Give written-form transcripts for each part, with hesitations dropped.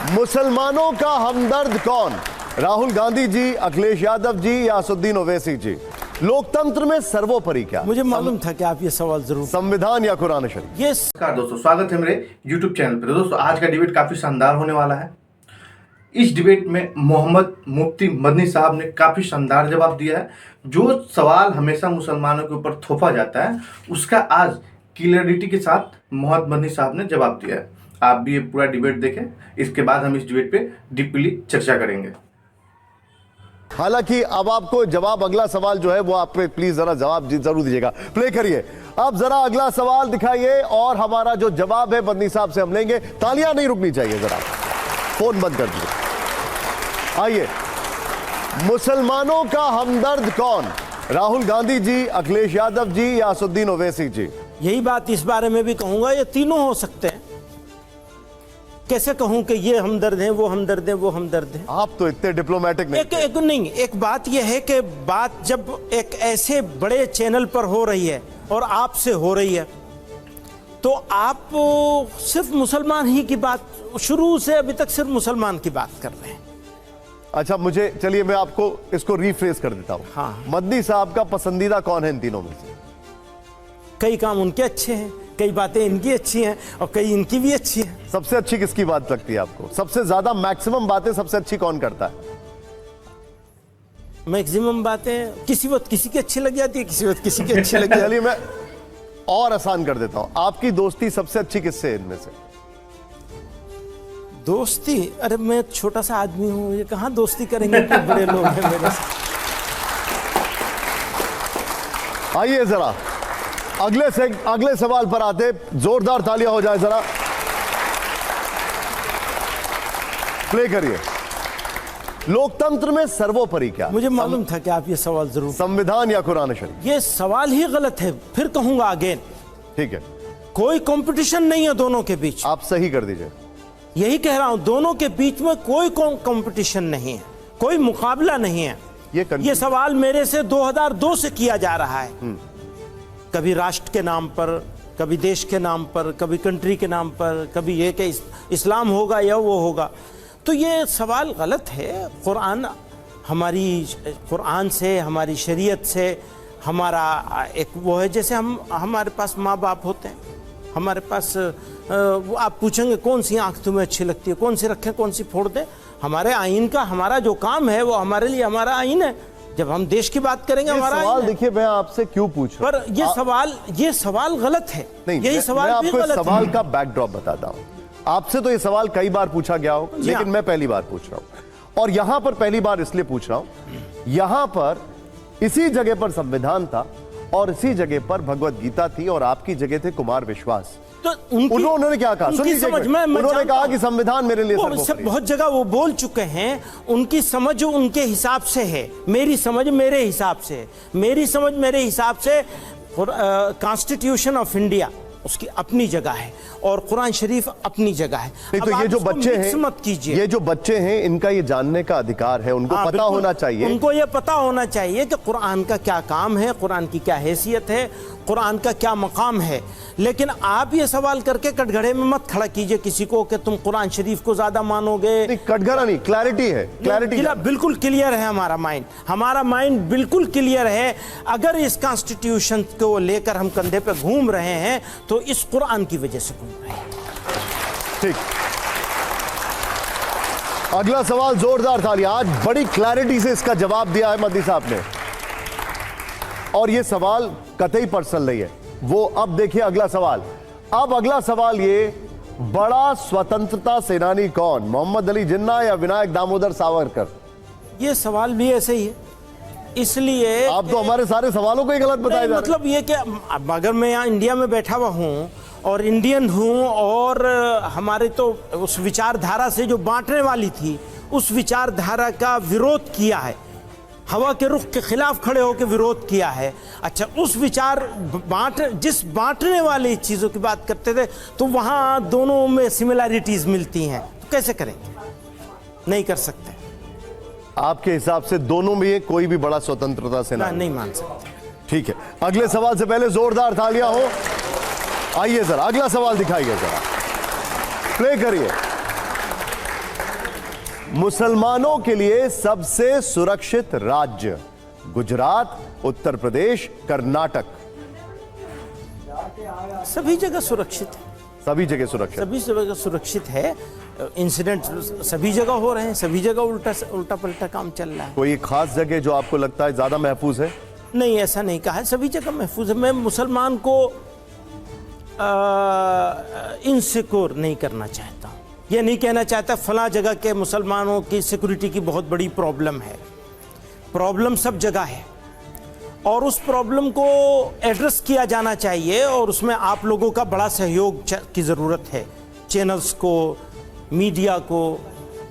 मुसलमानों का हमदर्द कौन? राहुल गांधी जी, अखिलेश यादव जी या असदुद्दीन ओवैसी जी? लोकतंत्र में सर्वोपरि क्या? मुझे मालूम था कि आप ये सवाल जरूर। संविधान या कुरान शरीफ? ये नमस्कार दोस्तों, स्वागत है मेरे YouTube चैनल पर। दोस्तों आज का डिबेट काफी शानदार होने वाला है। इस डिबेट में मोहम्मद मुफ्ती मदनी साहब ने काफी शानदार जवाब दिया है। जो सवाल हमेशा मुसलमानों के ऊपर थोपा जाता है उसका आज क्लियरिटी के साथ मोहम्मद मदनी साहब ने जवाब दिया है। आप भी ये पूरा डिबेट देखें, इसके बाद हम इस डिबेट पे डीपली चर्चा करेंगे। हालांकि अब आपको जवाब, अगला सवाल जो है वो आप पे प्लीज जरा जवाब जरूर दीजिएगा। प्ले करिए अब जरा, अगला सवाल दिखाइए और हमारा जो जवाब है मदनी साहब से हम लेंगे। तालियां नहीं रुकनी चाहिए, जरा फोन बंद कर दीजिए। आइए, मुसलमानों का हमदर्द कौन? राहुल गांधी जी, अखिलेश यादव जी या असदुद्दीन ओवैसी जी? यही बात इस बारे में भी कहूंगा, ये तीनों हो सकते हैं। कैसे कहूं कि ये हमदर्द हैं, वो हमदर्द हैं, वो हमदर्द हैं? आप तो इतने डिप्लोमेटिक नहीं। एक बात यह है कि बात जब एक ऐसे बड़े चैनल पर हो रही है और आपसे हो रही है तो आप सिर्फ मुसलमान ही की बात, शुरू से अभी तक सिर्फ मुसलमान की बात कर रहे हैं। अच्छा, मुझे चलिए मैं आपको इसको रिफ्रेज कर देता हूं। हाँ। मदनी साहब का पसंदीदा कौन है इन तीनों में से? कई काम उनके अच्छे हैं, कई बातें इनकी अच्छी हैं और कई इनकी भी अच्छी हैं। सबसे अच्छी किसकी बात लगती है आपको? सबसे ज्यादा मैक्सिमम बातें सबसे अच्छी कौन करता है? मैक्सिमम बातें किसी वक्त किसी की अच्छी लग जाती है, किसी वक्त किसी की अच्छी लग जाती है। चलिए मैं और आसान कर देता हूं, आपकी दोस्ती सबसे अच्छी किससे है इनमें से? दोस्ती? अरे मैं छोटा सा आदमी हूं, ये कहां दोस्ती करेंगे, इतने बड़े लोग हैं मेरे से। आइए जरा अगले सवाल पर आते, जोरदार तालियां हो जाए जरा। प्ले करिए। लोकतंत्र में सर्वोपरि क्या? मुझे मालूम था कि आप ये सवाल जरूर। संविधान या कुरान शरीफ? ये सवाल ही गलत है, फिर कहूंगा अगेन। ठीक है, कोई कंपटीशन नहीं है दोनों के बीच। आप सही कर दीजिए। यही कह रहा हूं, दोनों के बीच में कोई कंपटीशन नहीं है, कोई मुकाबला नहीं है। ये सवाल मेरे से 2002 से किया जा रहा है, कभी राष्ट्र के नाम पर, कभी देश के नाम पर, कभी कंट्री के नाम पर, कभी ये कि इस्लाम होगा या वो होगा। तो ये सवाल गलत है। कुरान से, हमारी शरीयत से हमारा एक वो है, जैसे हमारे पास माँ बाप होते हैं, हमारे पास वो आप पूछेंगे कौन सी आंख तुम्हें अच्छी लगती है, कौन सी रखें, कौन सी फोड़ दें। हमारे आइन का हमारा जो काम है वो हमारे लिए हमारा आइन है। जब हम देश की बात करेंगे हमारा सवाल, देखिए मैं आपसे क्यों पूछ रहा हूं, पर ये सवाल गलत है। नहीं, यही सवाल मैं भी आपको गलत सवाल है। का बैकड्रॉप बताता हूं। आपसे तो ये सवाल कई बार पूछा गया होगा, लेकिन मैं पहली बार पूछ रहा हूं। और यहां पर पहली बार इसलिए पूछ रहा हूं, यहां पर इसी जगह पर संविधान था और इसी जगह पर भगवत गीता थी और आपकी जगह थे कुमार विश्वास। तो उन्होंने क्या कहा? उन्होंने कहा कि संविधान मेरे लिए सब बहुत जगह वो बोल चुके हैं। उनकी समझ उनके हिसाब से है, मेरी समझ मेरे हिसाब से है। मेरी समझ मेरे हिसाब से कॉन्स्टिट्यूशन ऑफ इंडिया उसकी अपनी जगह है और कुरान शरीफ अपनी जगह है। नहीं, तो ये जो बच्चे हैं, मत कीजिए, ये जो बच्चे हैं इनका ये जानने का अधिकार है, उनको पता होना चाहिए। उनको ये पता होना चाहिए कि कुरान का क्या काम है, कुरान की क्या हैसियत है, कुरान का क्या मकाम है। लेकिन आप ये सवाल करके कटघरे में मत खड़ा कीजिए किसी को कि तुम कुरान शरीफ को ज्यादा मानोगे। नहीं, कटघरा नहीं, क्लैरिटी है। क्लैरिटी बिल्कुल क्लियर है हमारा माइंड बिल्कुल क्लियर है। अगर इस कॉन्स्टिट्यूशन को लेकर हम कंधे पे घूम रहे हैं तो इस कुरान की वजह से घूम रहे हैं। ठीक, अगला सवाल, जोरदार तालियां। आज बड़ी क्लैरिटी से इसका जवाब दिया है मदनी साहब ने और ये सवाल कतई पर्सनल नहीं है। वो अब देखिए अगला सवाल। अब अगला सवाल ये, बड़ा स्वतंत्रता सेनानी कौन? मोहम्मद अली जिन्ना या विनायक दामोदर सावरकर? ये सवाल भी ऐसे ही है, इसलिए आप तो हमारे सारे सवालों को ही गलत बताए जा रहे हैं। मतलब ये कि अगर मैं यहाँ इंडिया में बैठा हुआ हूँ और इंडियन हूँ और हमारे तो उस विचारधारा से जो बांटने वाली थी उस विचारधारा का विरोध किया है, हवा के रुख के खिलाफ खड़े होकर विरोध किया है। अच्छा, उस जिस बांटने वाली चीज़ों की बात करते थे तो वहाँ दोनों में सिमिलैरिटीज मिलती हैं, तो कैसे करेंगे? नहीं कर सकते। आपके हिसाब से दोनों में कोई भी बड़ा स्वतंत्रता सेनानी नहीं मान सकते। ठीक है, अगले सवाल से पहले जोरदार तालियां हो। आइए जरा अगला सवाल दिखाइए, जरा प्ले करिए। मुसलमानों के लिए सबसे सुरक्षित राज्य? गुजरात, उत्तर प्रदेश, कर्नाटक। सभी जगह सुरक्षित है, सभी जगह सुरक्षित। सभी जगह सुरक्षित है। इंसिडेंट सभी जगह हो रहे हैं, सभी जगह उल्टा पलटा काम चल रहा है। कोई खास जगह जो आपको लगता है ज्यादा महफूज है? नहीं, ऐसा नहीं कहा है, सभी जगह महफूज है। मैं मुसलमान को इनसिक्योर नहीं करना चाहता हूँ। ये नहीं कहना चाहता फला जगह के मुसलमानों की सिक्योरिटी की बहुत बड़ी प्रॉब्लम है। प्रॉब्लम सब जगह है और उस प्रॉब्लम को एड्रेस किया जाना चाहिए और उसमें आप लोगों का बड़ा सहयोग की ज़रूरत है। चैनल्स को, मीडिया को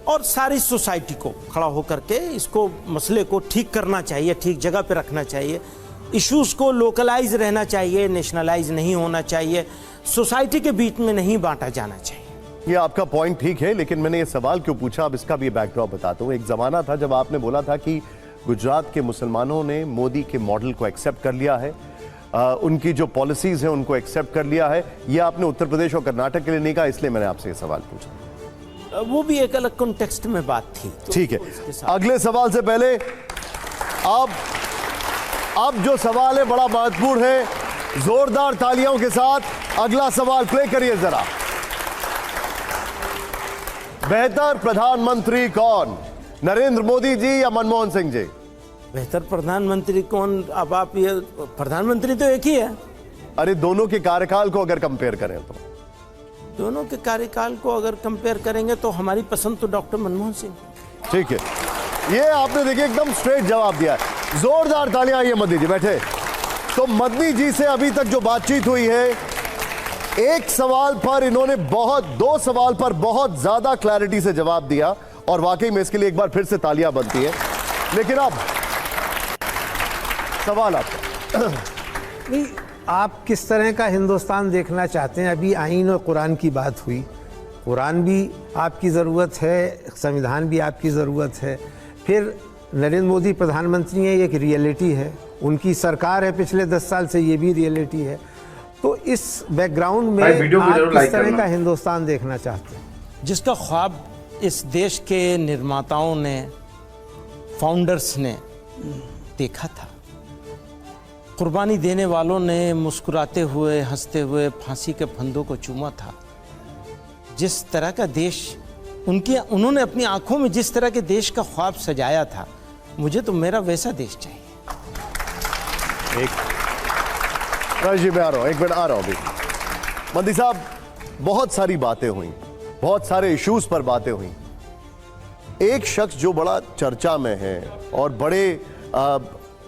और सारी सोसाइटी को खड़ा होकर के इसको मसले को ठीक करना चाहिए, ठीक जगह पे रखना चाहिए। इश्यूज़ को लोकलाइज रहना चाहिए, नेशनलाइज नहीं होना चाहिए, सोसाइटी के बीच में नहीं बांटा जाना चाहिए। ये आपका पॉइंट ठीक है, लेकिन मैंने ये सवाल क्यों पूछा, अब इसका भी बैकड्रॉप बताता हूँ। एक जमाना था जब आपने बोला था कि गुजरात के मुसलमानों ने मोदी के मॉडल को एक्सेप्ट कर लिया है, उनकी जो पॉलिसीज हैं उनको एक्सेप्ट कर लिया है। ये आपने उत्तर प्रदेश और कर्नाटक के लिए नहीं कहा, इसलिए मैंने आपसे ये सवाल पूछा। वो भी एक अलग कॉन्टेक्स्ट में बात थी। ठीक है, अगले सवाल से पहले अब जो सवाल है बड़ा महत्वपूर्ण है, जोरदार तालियों के साथ अगला सवाल प्ले करिए जरा। बेहतर प्रधानमंत्री कौन, नरेंद्र मोदी जी या मनमोहन सिंह जी? बेहतर प्रधानमंत्री कौन? अब आप ये, प्रधानमंत्री तो एक ही है। अरे दोनों के कार्यकाल को अगर कंपेयर करें तो? दोनों के कार्यकाल को अगर कंपेयर करेंगे तो हमारी पसंद तो डॉक्टर मनमोहन सिंह। ठीक है, ये आपने देखिए एकदम स्ट्रेट जवाब दिया है। जोरदार तालियां आइए मदनी जी, बैठे। तो मदनी जी से अभी तक जो बातचीत हुई है, एक सवाल पर इन्होंने दो सवाल पर बहुत ज्यादा क्लैरिटी से जवाब दिया और वाकई में इसके लिए एक बार फिर से तालियां बनती है। लेकिन अब सवाल आपका। नहीं, आप किस तरह का हिंदुस्तान देखना चाहते हैं? अभी आईन और कुरान की बात हुई, कुरान भी आपकी ज़रूरत है, संविधान भी आपकी ज़रूरत है। फिर नरेंद्र मोदी प्रधानमंत्री हैं, एक रियलिटी है। उनकी सरकार है पिछले 10 साल से, ये भी रियलिटी है। तो इस बैकग्राउंड में आप किस तरह का हिंदुस्तान देखना चाहते हैं? जिसका ख्वाब इस देश के निर्माताओं ने, फाउंडर्स ने देखा था, कुर्बानी देने वालों ने मुस्कुराते हुए, हंसते हुए फांसी के फंदों को चूमा था। जिस तरह का देश उन्होंने अपनी आंखों में जिस तरह के देश का ख्वाब सजाया था, मुझे तो मेरा वैसा देश चाहिए। जी मैं आ रहा हूं, एक मिनट आ रहा हूं अभी। मंदी साहब, बहुत सारी बातें हुई, बहुत सारे इश्यूज पर बातें हुई। एक शख्स जो बड़ा चर्चा में है और बड़े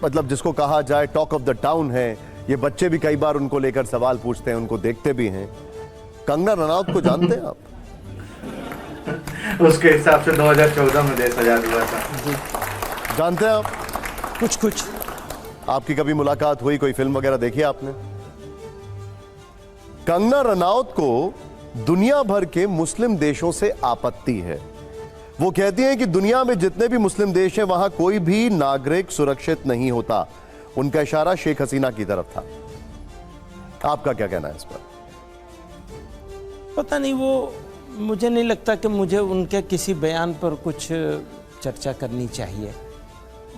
मतलब जिसको कहा जाए टॉक ऑफ द टाउन है, ये बच्चे भी कई बार उनको लेकर सवाल पूछते हैं, उनको देखते भी हैं। कंगना रनौत को जानते हैं आप? उसके हिसाब से 2014 में देश आजाद हुआ था। जानते हैं आप? कुछ आपकी कभी मुलाकात हुई, कोई फिल्म वगैरह देखी आपने? कंगना रनौत को दुनिया भर के मुस्लिम देशों से आपत्ति है। वो कहती हैं कि दुनिया में जितने भी मुस्लिम देश हैं वहां कोई भी नागरिक सुरक्षित नहीं होता। उनका इशारा शेख हसीना की तरफ था। आपका क्या कहना है इस पर? पता नहीं, वो मुझे नहीं लगता कि मुझे उनके किसी बयान पर कुछ चर्चा करनी चाहिए।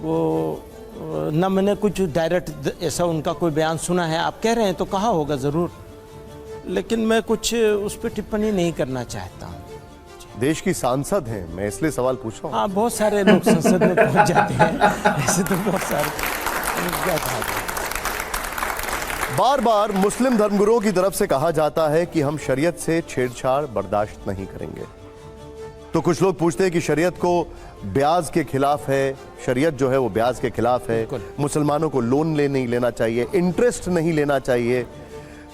वो न मैंने कुछ डायरेक्ट ऐसा उनका कोई बयान सुना है। आप कह रहे हैं तो कहा होगा ज़रूर, लेकिन मैं कुछ उस पर टिप्पणी नहीं करना चाहता हूँ। देश की सांसद हैं, मैं इसलिए सवाल पूछ रहा हूँ। हाँ, बहुत सारे लोग संसद में पहुँच जाते हैं, ऐसे तो बहुत सारे। बार बार मुस्लिम धर्मगुरुओं की तरफ से कहा जाता है कि हम शरीयत से छेड़छाड़ बर्दाश्त नहीं करेंगे। तो कुछ लोग पूछते हैं कि शरीयत को ब्याज के खिलाफ है, शरीयत जो है वो ब्याज के खिलाफ है, मुसलमानों को लोन नहीं लेना चाहिए, इंटरेस्ट नहीं लेना चाहिए,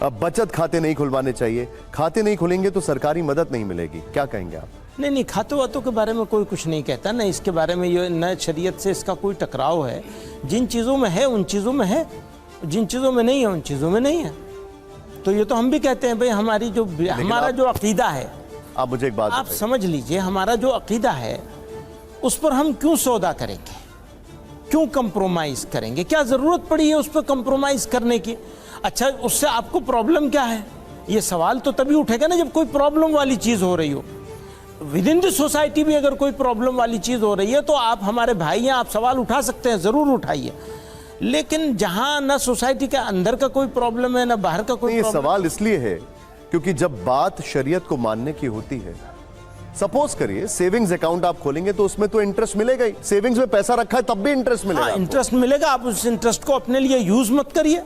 बचत खाते नहीं खुलवाने चाहिए। खाते नहीं खुलेंगे तो सरकारी मदद नहीं मिलेगी। क्या कहेंगे आप? नहीं, खातों वातों के बारे में कोई कुछ नहीं कहता, न इसके बारे में, ये न शरीयत से इसका कोई टकराव है। जिन चीज़ों में है उन चीज़ों में है, जिन चीज़ों में नहीं है उन चीज़ों में नहीं है। तो ये तो हम भी कहते हैं भाई, हमारा जो अकीदा है, आप मुझे एक बात आप समझ लीजिए, हमारा जो अकीदा है उस पर हम क्यों सौदा करेंगे, क्यों कंप्रोमाइज़ करेंगे? क्या ज़रूरत पड़ी है उस पर कंप्रोमाइज़ करने की? अच्छा, उससे आपको प्रॉब्लम क्या है? ये सवाल तो तभी उठेगा ना जब कोई प्रॉब्लम वाली चीज़ हो रही हो। विद इन द सोसाइटी भी अगर कोई प्रॉब्लम वाली चीज हो रही है तो आप हमारे भाई हैं, आप सवाल उठा सकते हैं, जरूर उठाइए। लेकिन जहां ना सोसाइटी के अंदर का कोई प्रॉब्लम है ना बाहर का कोई ये प्रॉब्लम। सवाल इसलिए है क्योंकि जब बात शरीयत को मानने की होती है, सपोज करिए सेविंग्स अकाउंट आप खोलेंगे तो उसमें तो इंटरेस्ट मिलेगा ही। सेविंग्स में पैसा रखा है तब भी इंटरेस्ट मिलेगा। हाँ, आपको। इंटरेस्ट मिलेगा, आप उस इंटरेस्ट को अपने लिए यूज मत करिए,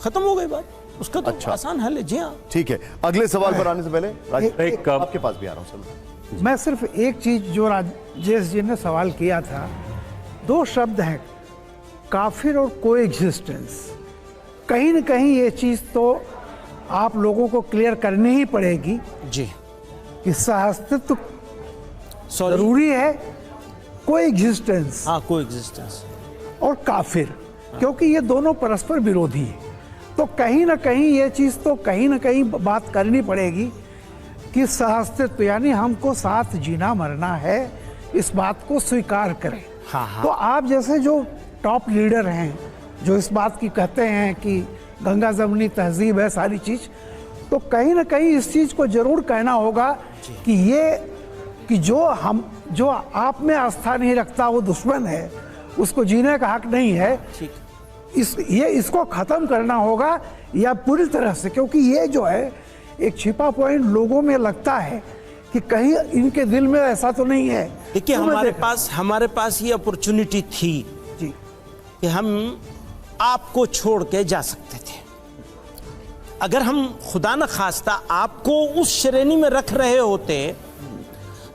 खत्म हो गई बात, उसका तो अच्छा। आसान हल है। जी हाँ, ठीक है, अगले सवाल पर आने से पहले एक- आपके पास भी आ रहा हूं सर। मैं सिर्फ एक चीज जो राजेश जी ने सवाल किया था, दो शब्द हैं, काफिर और कोएग्जिस्टेंस। कहीं न कहीं ये चीज तो आप लोगों को क्लियर करनी ही पड़ेगी जी कि सहअस्तित्व सॉरी, जरूरी है, कोएग्जिस्टेंस हाँ को एग्जिस्टेंस। और काफिर, क्योंकि ये दोनों परस्पर विरोधी हैं। तो कहीं ना कहीं ये चीज़ तो कहीं ना कहीं बात करनी पड़ेगी कि सहअस्तित्व यानी हमको साथ जीना मरना है, इस बात को स्वीकार करें। हाँ। तो आप जैसे जो टॉप लीडर हैं जो इस बात की कहते हैं कि गंगा जमनी तहजीब है सारी चीज़, तो कहीं ना कहीं इस चीज़ को जरूर कहना होगा कि ये कि जो आप में आस्था नहीं रखता वो दुश्मन है, उसको जीने का हक नहीं है। ठीक, इसको खत्म करना होगा या पूरी तरह से, क्योंकि ये जो है एक छिपा पॉइंट लोगों में लगता है कि कहीं इनके दिल में ऐसा तो नहीं है। देखिए तो मैं हमारे पास ये अपॉर्चुनिटी थी जी कि हम आपको छोड़ के जा सकते थे। अगर हम खुदा न खास्ता आपको उस श्रेणी में रख रहे होते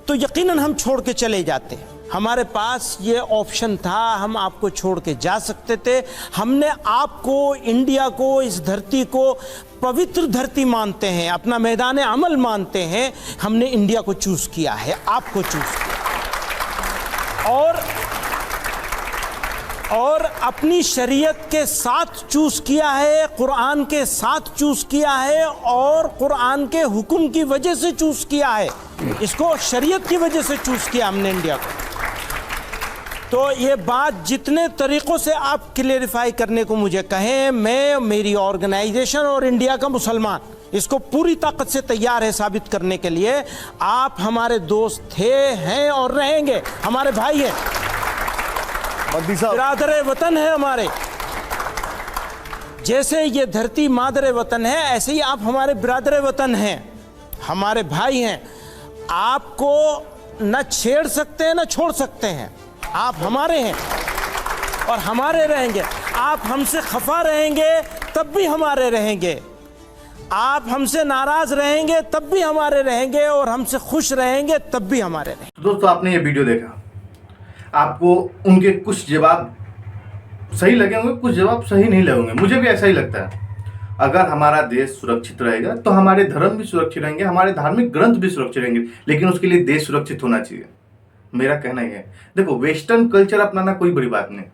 तो यकीनन हम छोड़ के चले जाते। हमारे पास ये ऑप्शन था, हम आपको छोड़ के जा सकते थे। हमने आपको, इंडिया को, इस धरती को पवित्र धरती मानते हैं, अपना मैदान अमल मानते हैं। हमने इंडिया को चूज किया है, आपको चूज किया और अपनी शरीयत के साथ चूज किया है, कुरान के साथ चूज किया है और कुरान के हुक्म की वजह से चूज किया है। इसको शरीयत की वजह से चूज किया हमने इंडिया को। तो ये बात जितने तरीकों से आप क्लेरिफाई करने को मुझे कहें, मैं, मेरी ऑर्गेनाइजेशन और इंडिया का मुसलमान इसको पूरी ताकत से तैयार है साबित करने के लिए। आप हमारे दोस्त थे, हैं और रहेंगे, हमारे भाई हैं, मद्दी साहब, बिरादर वतन है हमारे। जैसे ये धरती मादर वतन है, ऐसे ही आप हमारे बिरादर वतन हैं, हमारे भाई हैं। आपको न छेड़ सकते हैं न छोड़ सकते हैं, आप हमारे हैं और हमारे रहेंगे। आप हमसे खफा रहेंगे तब भी हमारे रहेंगे, आप हमसे नाराज रहेंगे तब भी हमारे रहेंगे और हमसे खुश रहेंगे तब भी हमारे रहेंगे। तो दोस्तों आपने ये वीडियो देखा, आपको उनके कुछ जवाब सही लगे होंगे, कुछ जवाब सही नहीं लगे होंगे। मुझे भी ऐसा ही लगता है। अगर हमारा देश सुरक्षित रहेगा तो हमारे धर्म भी सुरक्षित रहेंगे, हमारे धार्मिक ग्रंथ भी सुरक्षित रहेंगे, लेकिन उसके लिए देश सुरक्षित होना चाहिए। मेरा कहना यह है, देखो वेस्टर्न कल्चर अपनाना कोई बड़ी बात नहीं।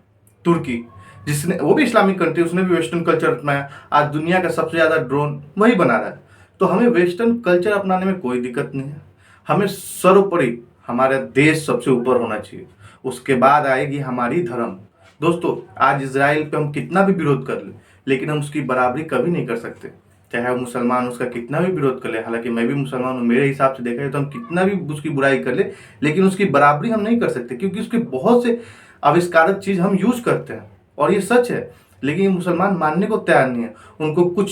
तुर्की जिसने, वो भी इस्लामिक कंट्री, उसने भी वेस्टर्न कल्चर अपनाया। आज दुनिया का सबसे ज़्यादा ड्रोन वही बना रहा है। तो हमें वेस्टर्न कल्चर अपनाने में कोई दिक्कत नहीं है। हमें सर्वोपरि हमारा देश सबसे ऊपर होना चाहिए, उसके बाद आएगी हमारी धर्म। दोस्तों आज इजराइल पे हम कितना भी विरोध कर ले, लेकिन हम उसकी बराबरी कभी नहीं कर सकते। चाहे वो मुसलमान उसका कितना भी विरोध कर ले, हालांकि मैं भी मुसलमान हूँ, मेरे हिसाब से देखा जाए तो हम कितना भी उसकी बुराई कर ले, लेकिन उसकी बराबरी हम नहीं कर सकते, क्योंकि उसके बहुत से आविष्कारक चीज़ हम यूज करते हैं और ये सच है। लेकिन ये मुसलमान मानने को तैयार नहीं है। उनको कुछ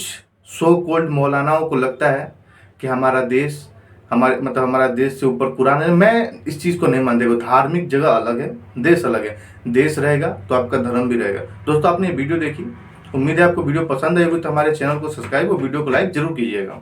सो कॉल्ड मौलानाओं को लगता है कि हमारा देश, हमारा देश से ऊपर कुरान है। मैं इस चीज़ को नहीं मानते। धार्मिक जगह अलग है, देश अलग है। देश रहेगा तो आपका धर्म भी रहेगा। दोस्तों आपने ये वीडियो देखी, उम्मीद है आपको वीडियो पसंद आई होगी। तो हमारे चैनल को सब्सक्राइब और वीडियो को लाइक जरूर कीजिएगा।